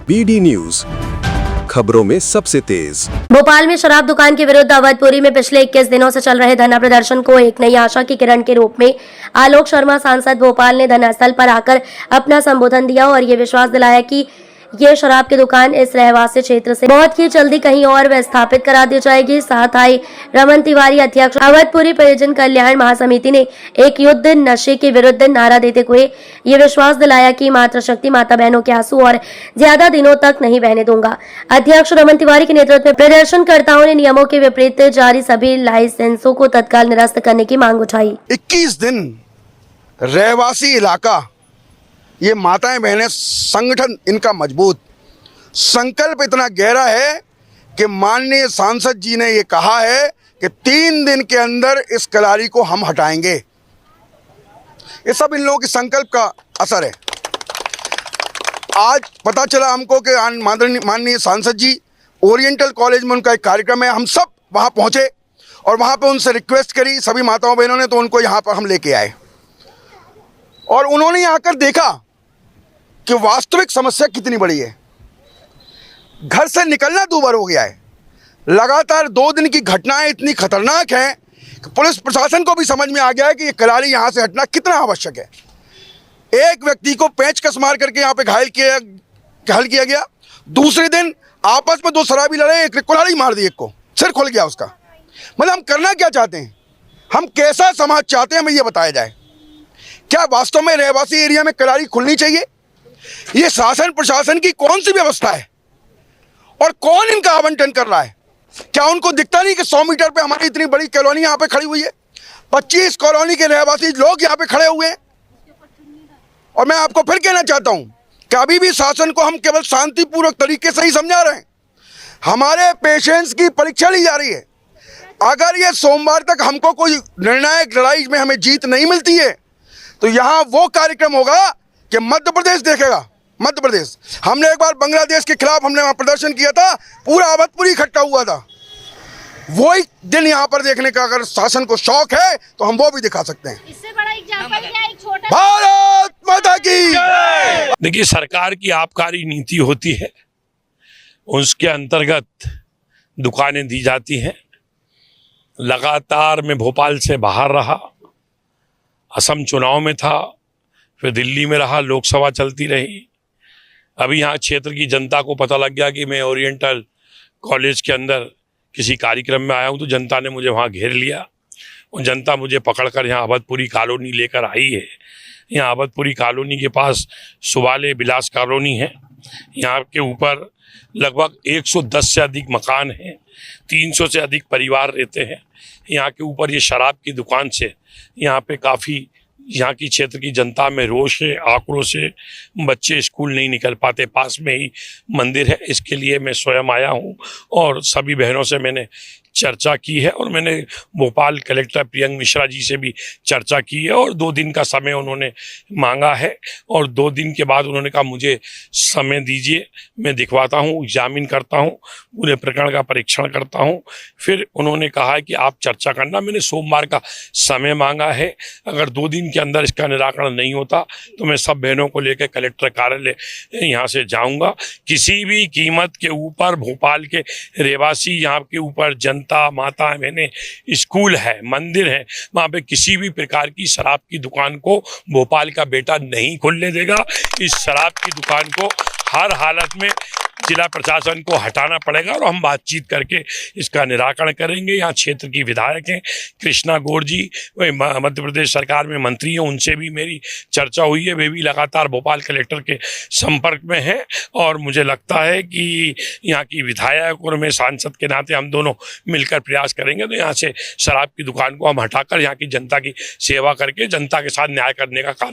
BD news, खबरों में सबसे तेज। भोपाल में शराब दुकान के विरुद्ध अवधपुरी में पिछले 21 दिनों से चल रहे धरना प्रदर्शन को एक नई आशा की किरण के रूप में आलोक शर्मा सांसद भोपाल ने धरना स्थल पर आकर अपना संबोधन दिया और ये विश्वास दिलाया कि ये शराब की दुकान इस रहवासी क्षेत्र से बहुत ही जल्दी कहीं और स्थापित करा दी जाएगी। साथ आई रमन तिवारी, अध्यक्ष अवधपुरी परिजन कल्याण महासमिति ने एक युद्ध नशे के विरुद्ध नारा देते हुए ये विश्वास दिलाया कि मातृशक्ति माता बहनों के आंसू और ज्यादा दिनों तक नहीं बहने दूंगा। अध्यक्ष रमन तिवारी के नेतृत्व में प्रदर्शनकर्ताओं ने नियमों के विपरीत जारी सभी लाइसेंसों को तत्काल निरस्त करने की मांग उठाई। 21 दिन रहवासी इलाका, ये माताएं बहनें, संगठन इनका मजबूत, संकल्प इतना गहरा है कि माननीय सांसद जी ने ये कहा है कि 3 दिन के अंदर इस कलारी को हम हटाएंगे। ये सब इन लोगों के संकल्प का असर है। आज पता चला हमको कि माननीय सांसद जी ओरिएंटल कॉलेज में उनका एक कार्यक्रम है, हम सब वहाँ पहुँचे और वहाँ पे उनसे रिक्वेस्ट करी सभी माताओं बहनों ने, तो उनको यहाँ पर हम लेके आए और उन्होंने यहाँ आकर देखा कि वास्तविक समस्या कितनी बड़ी है। घर से निकलना दूभर हो गया है। लगातार 2 दिन की घटनाएं इतनी खतरनाक हैं कि पुलिस प्रशासन को भी समझ में आ गया है कि ये कलारी यहाँ से हटना कितना आवश्यक है। एक व्यक्ति को पेचकस मार करके यहाँ पे घायल किया गया। दूसरे दिन आपस में 2 शराबी लड़े, एक कुल्हाड़ी मार दी, एक को सिर खुल गया उसका। मतलब हम करना क्या चाहते हैं, हम कैसा समाज चाहते हैं, हमें ये बताया जाए। क्या वास्तव में रहवासी एरिया में कलारी खुलनी चाहिए? ये शासन प्रशासन की कौन सी व्यवस्था है और कौन इनका आवंटन कर रहा है? क्या उनको दिखता नहीं कि 100 मीटर पे हमारी इतनी बड़ी कॉलोनी यहाँ पे खड़ी हुई है, 25 कॉलोनी के रहवासी लोग यहाँ पे खड़े हुए हैं। और मैं आपको फिर कहना चाहता हूँ कि अभी भी शासन को हम केवल शांतिपूर्वक तरीके से ही समझा रहे हैं। हमारे पेशेंस की परीक्षा ली जा रही है। अगर ये सोमवार तक हमको कोई निर्णायक लड़ाई में हमें जीत नहीं मिलती है तो यहाँ वो कार्यक्रम होगा कि मध्य प्रदेश देखेगा। मध्य प्रदेश, हमने एक बार बांग्लादेश के खिलाफ हमने वहाँ प्रदर्शन किया था, पूरा अवधपुरी इकट्ठा हुआ था। वही दिन यहाँ पर देखने का अगर शासन को शौक है तो हम वो भी दिखा सकते हैं। इससे बड़ा एग्जाम्पल क्या है? एक छोटा भारत माता की। देखिए, सरकार की आबकारी नीति होती है, उसके अंतर्गत दुकानें दी जाती हैं। लगातार मैं भोपाल से बाहर रहा, असम चुनाव में था, फिर दिल्ली में रहा, लोकसभा चलती रही। अभी यहाँ क्षेत्र की जनता को पता लग गया कि मैं ओरिएंटल कॉलेज के अंदर किसी कार्यक्रम में आया हूँ, तो जनता ने मुझे वहाँ घेर लिया और जनता मुझे पकड़कर यहाँ अवधपुरी कॉलोनी लेकर आई है। यहाँ अवधपुरी कॉलोनी के पास सुवाले बिलास कॉलोनी है। यहाँ के ऊपर लगभग 110 से अधिक मकान हैं, 300 से अधिक परिवार रहते हैं। यहाँ के ऊपर ये शराब की दुकान से यहाँ पे काफ़ी यहाँ की क्षेत्र की जनता में रोष है, आक्रोश है। बच्चे स्कूल नहीं निकल पाते, पास में ही मंदिर है। इसके लिए मैं स्वयं आया हूँ और सभी बहनों से मैंने चर्चा की है और मैंने भोपाल कलेक्टर प्रियंक मिश्रा जी से भी चर्चा की है और 2 दिन का समय उन्होंने मांगा है और 2 दिन के बाद उन्होंने कहा मुझे समय दीजिए, मैं दिखवाता हूँ, एग्जामिन करता हूँ, पूरे प्रकरण का परीक्षण करता हूँ। फिर उन्होंने कहा है कि आप चर्चा करना। मैंने सोमवार का समय मांगा है। अगर 2 दिन के अंदर इसका निराकरण नहीं होता तो मैं सब बहनों को लेकर कलेक्टर कार्यालय यहाँ से जाऊँगा। किसी भी कीमत के ऊपर भोपाल के रहवासी, यहाँ के ऊपर जनता, माता बहनें, स्कूल है, मंदिर है, वहाँ पे किसी भी प्रकार की शराब की दुकान को भोपाल का बेटा नहीं खोलने देगा। इस शराब की दुकान को हर हालत में जिला प्रशासन को हटाना पड़ेगा और हम बातचीत करके इसका निराकरण करेंगे। यहाँ क्षेत्र की विधायक हैं कृष्णा गौर जी, वे मध्य प्रदेश सरकार में मंत्री हैं, उनसे भी मेरी चर्चा हुई है। वे भी लगातार भोपाल कलेक्टर के संपर्क में हैं और मुझे लगता है कि यहाँ की विधायक और मैं सांसद के नाते हम दोनों मिलकर प्रयास करेंगे तो यहाँ से शराब की दुकान को हम हटाकर यहाँ की जनता की सेवा करके जनता के साथ न्याय करने का काम